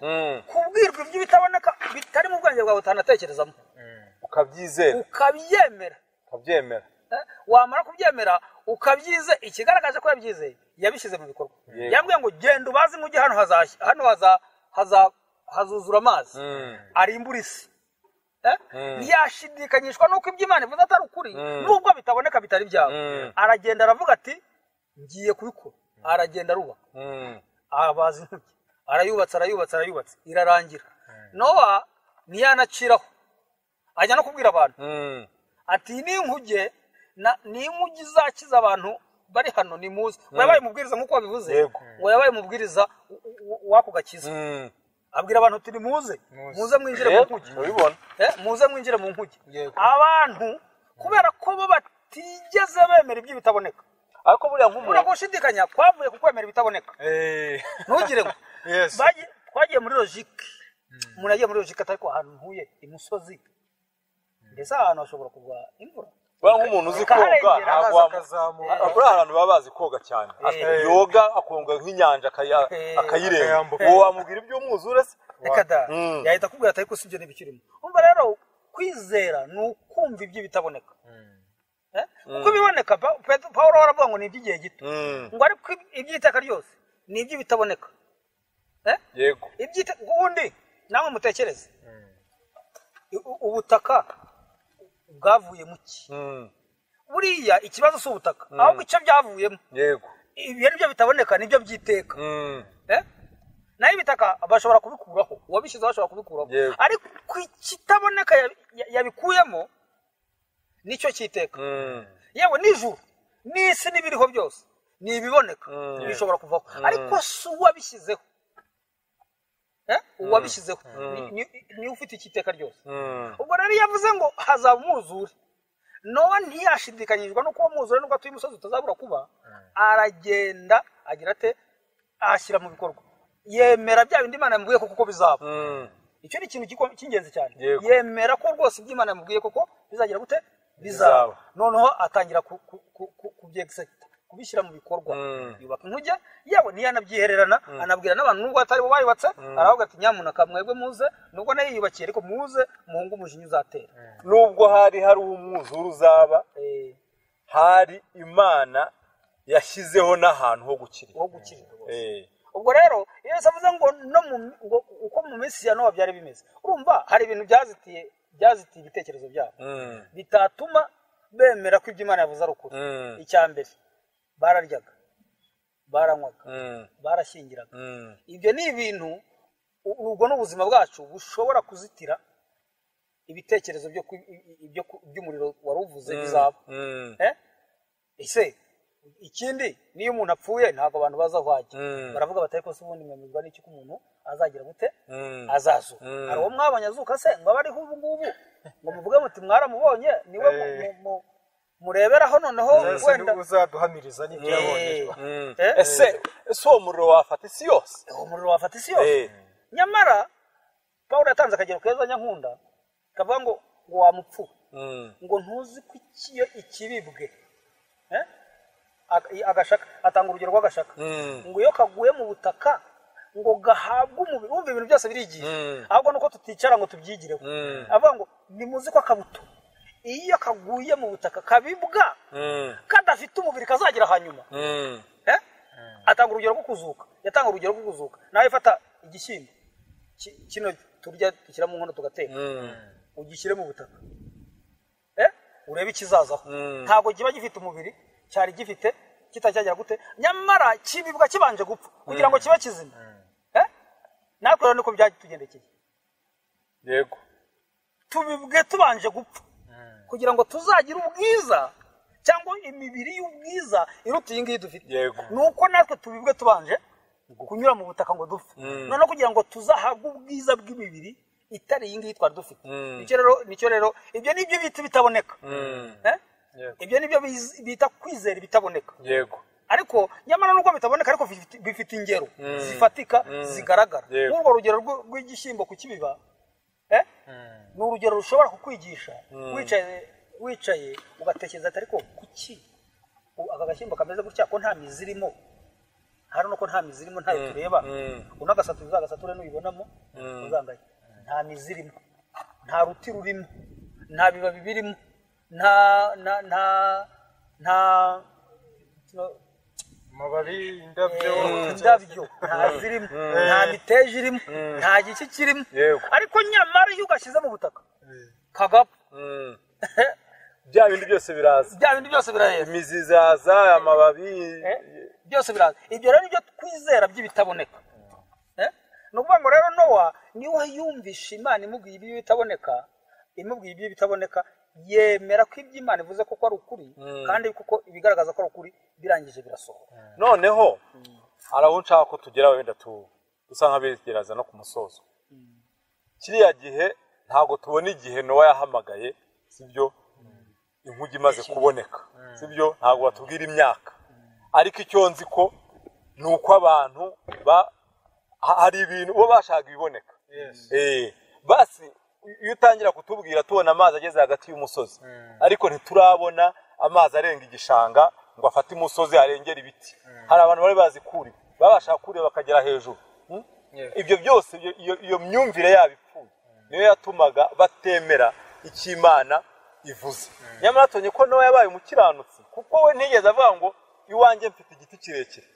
Kubwirwa ibyo bitaboneka bitari mu bwanjye bwawe utanatekerezamo, ukabyizera ukabyemera. Wamara kubyemera ukabyize, ikigaragaje ko yabyizeye yabishyize mu bikorwa. Yambwiye ngo genda ubaze inkuge hano hazuzura amazi arimbura isi. ntiyashidikanyishwa nuko iby'Imana ivuze atari ukuri nubwo bitaboneka bitari byawe. Aragenda aravuga ati ngiye kubikora, aragenda arubaka, abaza inkuge, arayubatse irarangira. Nowa ntiyanaciraho, ajya no kubwira abantu ati n'inkuge n'inkuge izakiza abantu bari hano ni muze. Ngo yabaye umubwiriza nk'uko wabivuze, ngo yabaye umubwiriza wako gakiza. Abwira abantu ati muze mwinjire mu nkuge, muze mwinjire mu nkuge. Abantu kubera ko bo batigeze bemera ibyo bitaboneka, ariko buriya nk'umuntu gushidikanya kwavuye ku kwemera ibitaboneka. Ntugire ngo twagiye muri logique, umuntu agiye muri logique atari ko ahantu ntuye imusozi, mbese ahantu hashobora kugwa imvura. Ba nk'umuntu uzi koga akazamuka, abantu baba bazi koga cyane, yoga akonga nk'inyanja akayirenga, uwo wamubwira iby'umwuzure se reka da yahita akubwira atari ko sibyo n'ibikirimo. Umva rero kwizera ni ukumva ibyo bitaboneka, kuko biboneka Pawulo aravuga ngo ni iby'igihe gito, ngo ariko iby'iteka ryose ni ibyo bitaboneka. Yego ubundi namwe mutekereze, ubutaka bwavuye mu ki? Buriya ikibazo si ubutaka, ahubwo icyo byavuyemo. Yego ibyo nibyo bitaboneka, nibyo byiteka. Nayo ibitaka bashobora kubikuraho, uwabishyizeho ashobora kubikuraho, ariko ikitaboneka yabikuyemo nicyo cyiteka. Yewe n'ijuru n'isi n'ibiriho byose ni ibiboneka, bishobora kuvaho, ariko si uwabishyizeho. Uwabishyizeho ni ufite icyiteka ryose. Ubwo rero yavuze ngo hazaba umwuzure, Nowa ntiyashidikanyijwe nuko uwo mwuzure nubwo atuye umusozi utazabura kuba, aragenda agira ate ashyira mu bikorwa, yemera bya bindi Imana yamubwiye kuko bizaba. Icyo ni ikintu cy'ingenzi cyane, yemera ko rwose iby'Imana yamubwiye kuko bizagira gute bizaba. Noneho atangira kubyexecute, kubishyira mu bikorwa, yubaka inkuge. Yewe ntiyanabyihererana, anabwira n'abantu nubwo atari bo bayubatse, aravuga ati nyamuneka mwebwe muze, nubwo nayo yiyubakiye ariko muze muhunge umujinya uzatera. Nubwo hari umwuzure uzaba, hari Imana yashyizeho n'ahantu ho gukirira. Ubwo rero iyo avuze ngo uko mu minsi ya Nowa byari bimeze, urumva hari ibintu byazitiye ibitekerezo byabo bitatuma bemera ko iby'Imana yavuze ari ukuri. Icya mbere, bararyaga, baranywaga, barashyingiraga. Ibyo ni ibintu ubwo n'ubuzima bwacu bushobora kuzitira ibitekerezo by'umuriro wari uvuze bizaba. Ese ikindi, niyo umuntu apfuye ntabwo abantu baza aho ajya, baravuga batari ko se ubundi mwemezwa n'iki ko umuntu azagira gute azazuka. Hari uwo mwabonye azuka se ngo abe ariho ubu ngubu ngo muvuge muti mwaramubonye niwe mureberaho noneho wenda uzaduhamiriza n'ibyo yabonye. Ese uwo muriro wafata isi yose? Uwo muriro wafata isi yose. Nyamara Pawulo yatanze akagero keza nyankunda kavuga ngo wamupfu, ngo ntuzi ko ikibibwe agashaka, atanga urugero rw'agashaka, ngo iyo kaguye mu butaka ngo gahabwe umubiri. Wumva ibintu byose birigiye, ahubwo nuko tuticara ngo tubyigireho. Avuga ngo nimuzi ko akabuto iyo kaguye mu butaka kabibwa kadafite umubiri kazagira hanyuma. Atanga urugero rwo kuzuka, yatanga urugero rwo kuzuka. Nawe ifata igishyimbo kino turya dushyira mu nkono tugateka, ugishyire mu butaka, urebe ikizazaho. Ntabwo kiba gifite umubiri, cyari gifite kitacyagera gute, nyamara kibibwa kibanje gupfa kugira ngo kibe kizima. Natwe rero niko byatugendekeye. Yego tubibwe tubanje gupfa kugira ngo tuzagira ubwiza cyangwa imibiri y'ubwiza iruta iyi ngiyi dufite. Nuko natwe tubibwe tubanje kunyura mu butaka ngo dupfe, noneho kugira ngo tuzahabwe ubwiza bw'imibiri itari iyi ngiyi twari dufite. Nicyo rero ibyo nibyo bita bitaboneka. Ibyo nibyo bita kwizera ibitaboneka. Ariko nyamara nuko bitaboneka ariko bifite ingero zifatika zigaragara. Nk'urwo rugero rw'igishyimbo kukibiba, ni urugero rushobora kukwigisha wicaye ugatekereza ati ariko kuki aka gashyimbo kameze gutya, ko nta mizi irimo, hari nuko nta mizi irimo, ntayo tureba. Unagasatura uzagasature nubibonamo uzangaye, nta mizi irimo, nta ruti rurimo, nta bibabi birimo, nta amababi, indabyo ntazirimo, nta miteja irimo, nta giki kirimo. Ariko nyamara iyo ugashyize mu butaka kagapfa bya bindi byose biraza, bya bindi byose biraheza, imizi izaza, amababi byose biraza. Ibyo rero nibyo twizera by'ibitaboneka. Ni ukuvuga ngo rero Nowa niwe yumvisha Imana imubwiye ibi bitaboneka, imubwiye ibi bitaboneka, yemera ko iby'Imana ivuze ko ari ukuri, kandi kuko ibigaragaza ko ari ukuri birangije birasohora. Noneho araho nshaka ko tugera wenda dusa nk'abigeraza no ku musozo. Kiriya gihe ntago tubona igihe Nowa yahamagaye, sibyo, inkugi imaze kuboneka, sibyo, ntago batubwira imyaka, ariko icyo nzi ko ni uko abantu hari ibintu bo bashaka ibiboneka. Basi iyo utangira kutubwira tubona amazi ageze hagati y'umusozi, ariko ntiturabona amazi arenga igishanga ngo afate umusozi arengera ibiti. Hari abantu bari bazi kuri babasha kuri bakagera hejuru. Ibyo byose iyo myumvire yabipfuye niyo yatumaga batemera icyo Imana ivuze. Nyamara tonye ko Nowa yabaye umukiranutsi, kuko we ntigeze avuga ngo iwanjye mfite igiti kirekire,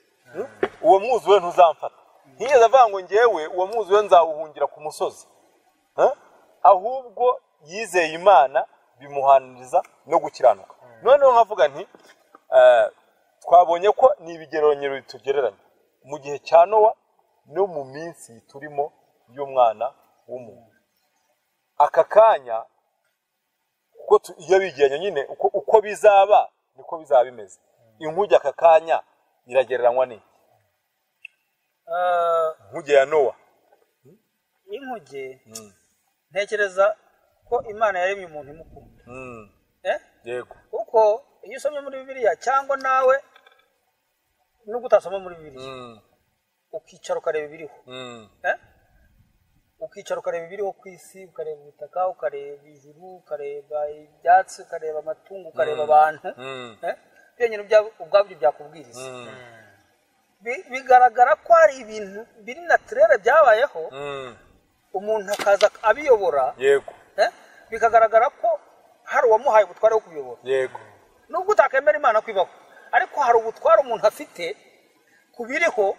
uwo mwuzu we ntuzamfata. Ntigeze avuga ngo ngewe uwo mwuzu we nzawuhungira ku musozi. Ahubwo yizeye Imana bimuhaniriza no gukiranuka. Noneho nkavuga nti twabonye ko ni ibigereranyiro bitugereranya mu gihe cya Nowa no mu minsi turimo y'umwana w'umuntu. Aka kanya kuko iyo bigeranye nyine uko bizaba niko bizaba bimeze. Inkugi aka kanya iragereranywa n'iki? Inkugi ya Nowa. Inkugi ntekereza ko Imana yaremye umuntu imukunda. Yego. Kuko iyo usomye muri Bibiliya cyangwa nawe nubwo utasoma muri Bibiliya, ukicara ukareba ibiriho, ukicara ukareba ibiriho ku isi, ukareba ubutaka, ukareba ijuru, ukareba ibyatsi, ukareba amatungo, ukareba abantu, byenyine ubwabyo byakubwiriza. Bigaragara ko hari ibintu biri naturere byabayeho, umuntu akaza abiyobora. Yego. Bikagaragara ko hari uwamuhaye ubutware bwo kubiyobora. Yego. Nubwo utakemera Imana kwibaho, ariko hari ubutware umuntu afite kubiriho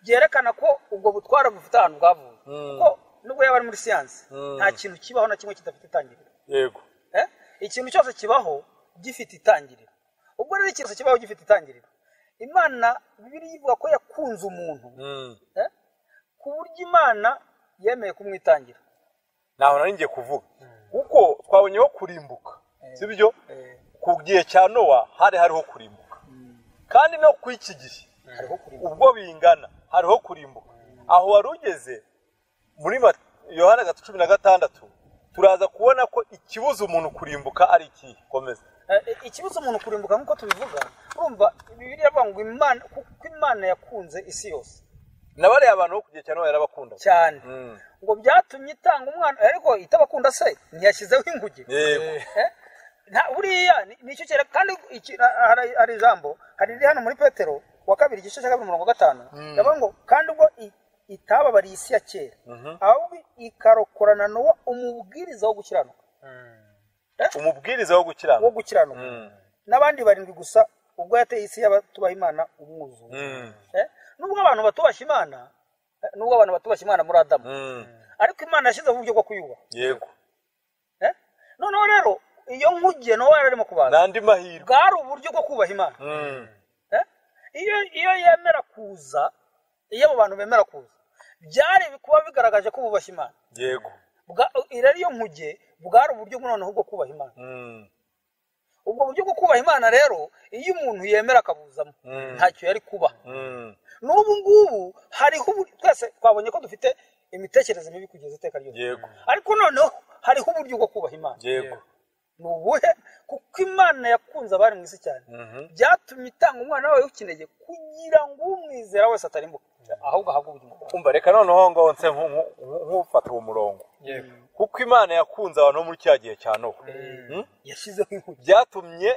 byerekana ko ubwo butware bufite ahantu bwavuye. Kuko nubwo yaba ari muri siyansi, nta kintu kibaho na kimwe kidafite itangiriro. Yego. Ikintu cyose kibaho gifite itangiriro. Ubwo rero ikintu kibaho gifite itangiriro, Imana Bibiliya ivuga ko yakunze umuntu ku buryo Imana yemeye kumwitangira. Naho nari ngiye kuvuga kuko twabonyeho kurimbuka, sibyo? Ku gihe cya Nowa hariho kurimbuka, kandi no ku iki gihe ubwo bingana hariho kurimbuka. Aho wari ugeze muri Yohana 16 turaza kubona ko ikibuza umuntu kurimbuka ari iki. Komeza. Ikibuza umuntu kurimbuka nk'uko tubivuga, urumva Bibiliya ivuga ngo Imana yakunze isi yose. Nabare abantu ku gihe cya Nowa yarabakunda cyane, ngo byatumye itanga umwana, ariko itabakunda se ntiyashyizeho inkugi. Buriya nicyo cyera. Kandi hari ijambo hari hano muri Petero wa 2 igice cya 2:5 yavuga ngo kandi ubwo itababariye isi ya kera, ahubwo ikarokorana Nowa umubwiriza wo gukiranuka. Umubwiriza wo gukiranuka n'abandi barindwi gusa ubwo yateye isi y'abatubaha Imana umwuzure. Nubwo abantu batubashye Imana muri Adamu, ariko Imana yashyizeho uburyo bwo kuyubaha. Yego. Noneho rero iyo nkugiye Nowa yararimo kubaza nandi mahirwe bwari uburyo bwo kubaha Imana. Iyo yemera kuza, iyo abo bantu bemera kuza, byari kuba bigaragaje ko bubashye Imana. Yego. Rero iyo nkugiye bwari uburyo noneho bwo kubaha Imana. Ubwo buryo bwo kubaha Imana rero iyo umuntu yemera akabuzamo ntacyo yari kuba. N'ubu ngubu hariho twese twabonye ko dufite imitekerereze mibi kugeza iteka ryose. Yego. Ariko noneho hariho uburyo bwo kubaha Imana. Yego. Nubuhe? Kuko Imana yakunze abari mu isi cyane, byatumye itanga umwana wawe w'ikinege kugira ngo umwizera wese atarimbuka, ahubwo ahabwe ubugingo. Kumva reka noneho ngo nse nk'ufata uwo murongo. Kuko Imana yakunze abantu muri cya gihe cya Nowa, yashyizeho inkugi, byatumye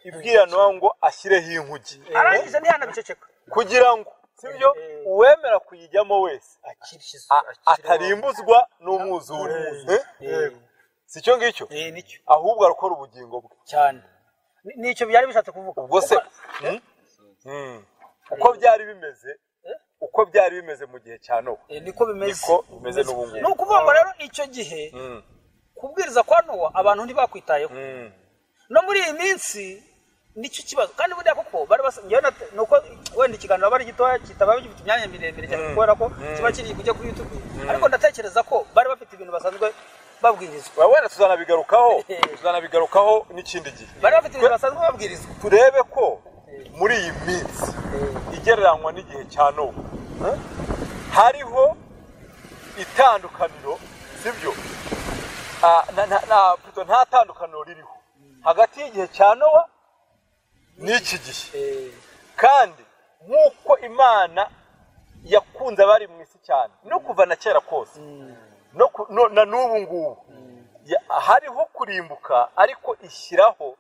ibwira Nowa ngo ashyireho inkugi, arangije ntihana biceceka, kugira ngo sibyo uwemera kuyijyamo wese atarimbuzwa n'umwuzure. Sicyo ngicyo, nicyo ahubwo arakora ubugingo bwe cyane. Nicyo byari bishatse kuvuga. Ubwo se uko byari bimeze mu gihe cya Nowa, niko bimeze n'ubu ngubu. Ni ukuvuga ngo rero icyo gihe kubwiriza kwa Nowa abantu ntibakwitayeho no muri iyi minsi nicyo kibazo kandi buriya kuko bari nuko wenda ikiganiro bari gitoya kitaba gifite imyanya miremire cyane kubera ko kiba kiri kujya kuri YouTube ariko ndatekereza ko bari bafite ibintu basanzwe babwirizwa wenda tuzanabigarukaho n'ikindi gihe bari bafite ibintu basanzwe babwirizwa turebe ko muri iyi minsi igereranywa n'igihe cya Nowa hariho itandukaniro sibyo nta tandukaniro ririho hagati y'igihe cya Nowa n'iki gihe kandi nk'uko Imana yakunze abari mu isi cyane no kuva na kera kose na n'ubu ngubu hariho kurimbuka ariko ishyiraho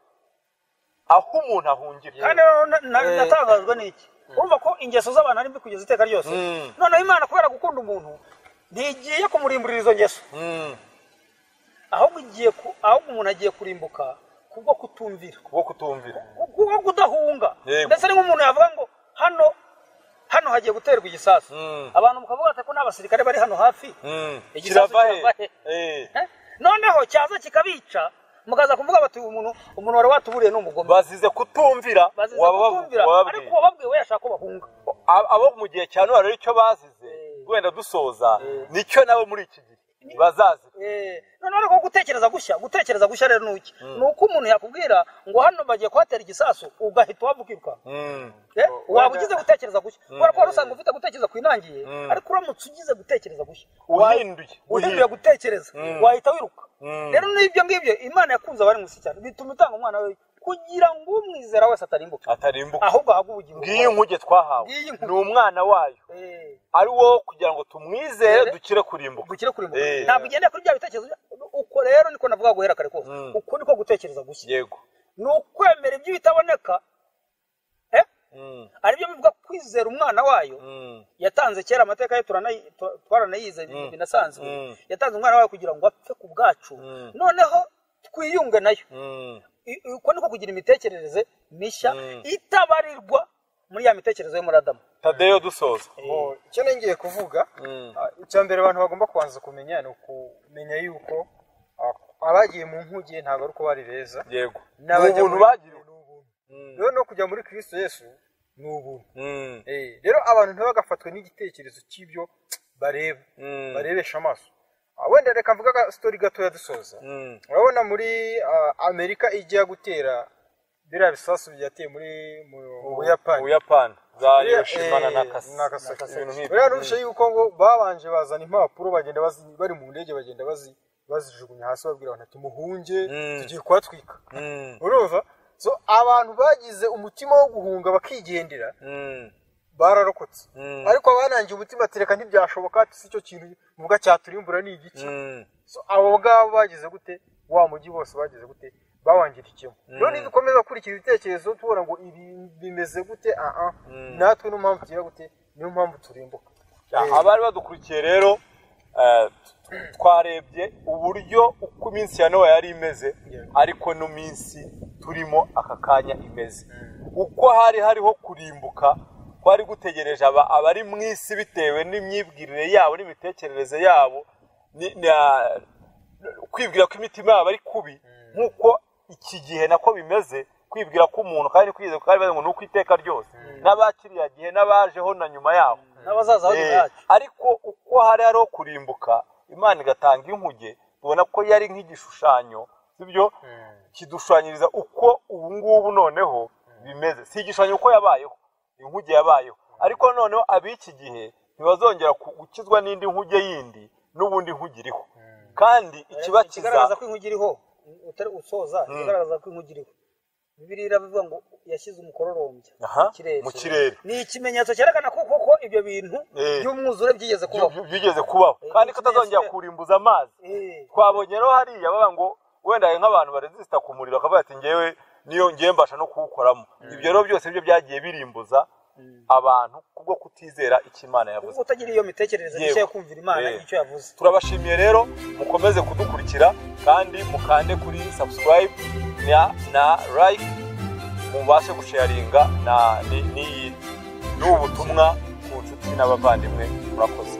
aho umuntu ahungira kandi natangazwa n'iki urumva ko ingeso z'abantu ari mbi kugeza iteka ryose noneho Imana kubera gukunda umuntu ntigiye kumurimburira izo ngeso ahubwo umuntu agiye kurimbuka kubwo kutumvira kubwo kudahunga ndetse ni nk'umuntu yavuga ngo hano hagiye guterwa igisasu abantu mukavuga ati ko n'abasirikare bari hano hafi igisasu noneho cyaza kikabica mukaza kuvuga bati umuntu wari watuburiye n'umugome bazize kutumvira ariko wababwiye we yashaka ko bahunga abo mu gihe cya Nowa rero icyo bazize wenda dusoza nicyo nabo muri iki gihe bazazi none ko gutekereza gushya rero nuki nuko umuntu yakubwira ngo hano bagiye kuhatera igisasu ugahita wavukiruka waba ugize gutekereza gushya kubera ko rusanga ufite gutekereza kwinangiye ariko uramutse ugize gutekereza gushya uhinduye gutekereza wahita wiruka rero n'ibyo ngibyo Imana yakunze abari mu isi cyane bituma itanga umwana we kugira ngo umwizera wese atarimbuka ahubwo ahabwe ubugingo ngiyi nkuge twahawe ni umwana wayo ari wo kugira ngo tumwizere dukire kurimbuka ntabwo ugenda kuri bya bitekerezo uko rero niko navuga guhera kare kose uko niko gutekereza gushya yego ni ukwemera ibyo bitaboneka aribyo bivuga kwizera umwana wayo yatanze kera amateka ye twaranayize binasanzwe yatanze umwana wayo kugira ngo apfe ku bwacu noneho twiyunge nayo uko niko kugira imitekerereze mishya itabarirwa muri ya mitekerereze yo muri Adamu. Tadeyo dusoza icyo ngiye kuvuga icya mbere abantu bagomba kubanza kumenya ni ukumenya yuko abagiye mu nkuge ntabwo ari uko bari beza yego n'abajya bagiye rero no kujya muri Kristo Yesu ni ubuntu rero abantu ntibagafatwe n'igitekerezo cy'ibyo barebesha amaso wenda reka mvuga story gatoya dusoza urabona muri Amerika ijya gutera biriya bisasu byateye mu Buyapani za Hiroshima na Nagasaki rero nurusha yuko ngo babanje bazana impapuro bagenda bari mu ndege bagenda bazijugunya hasi babwira abantu ati muhunge tugiye kwatwika urumva so abantu bagize umutima wo guhunga bakigendera bararokotse ariko abanangiye umutima atereka ntibyashoboka ati si cyo kintu muvuga cyaturimbura ni igiki so abo ngabo bagize gute wa mugi bose bagize gute bawangirikemo rero nidukomeza kurikira ibitekerezo tubona ngo ibi bimeze gute natwe no mpamvu tugira gute niyo mpamvu turimbuka abari badukurikiye rero twarebye uburyo uko iminsi ya Nowa yari imeze ariko no minsi turimo aka kanya imeze uko hariho kurimbuka kwari gutegereje abari mu isi bitewe n'imyibwirire yabo n'imitekerereze yabo kwibwira ko imitima yabo ari kubi nk'uko iki gihe nako bimeze kwibwira ko umuntu kandi kwizera ko ari ngo nuko iteka ryose n'abakiriya gihe n'abajeho na nyuma yaho n'abazaza aho yacu ariko uko hariho kurimbuka Imana igatanga inkuge tubona ko yari nk'igishushanyo sibyo kidushushanyiriza uko ubu ngubu noneho bimeze si igishushanyo uko yabayeho inkuge yabayeho ariko noneho ab'iki gihe ntibazongera gukizwa n'indi nkuge yindi n'ubundi nkuge iriho kandi ikibakiza kigaragaza ko inkuge iriho utari usoza kigaragaza ko inkuge iriho Bibiliya iravuga ngo yashyize umukororombya mu kirere ni ikimenyetso cyerekana ko koko ibyo bintu by'umwuzure byigeze kubaho kandi ko atazongera kurimbuza amazi twabonye rero hariya baba ngo wenda nk'abantu baresista ku muriro bakavuga ati ngewe niyo ngiye mbasha no kuwukoramo ibyo rero byose byo byagiye birimbuza abantu kubwo kutizera icyo Imana yavuze utagira iyo mitekerereze mishya yo kumvira Imana icyo yavuze turabashimiye rero mukomeze kudukurikira kandi mukande kuri subscribe na like mubashe gusharinga n'ubutumwa ku nshuti n'abavandimwe murakoze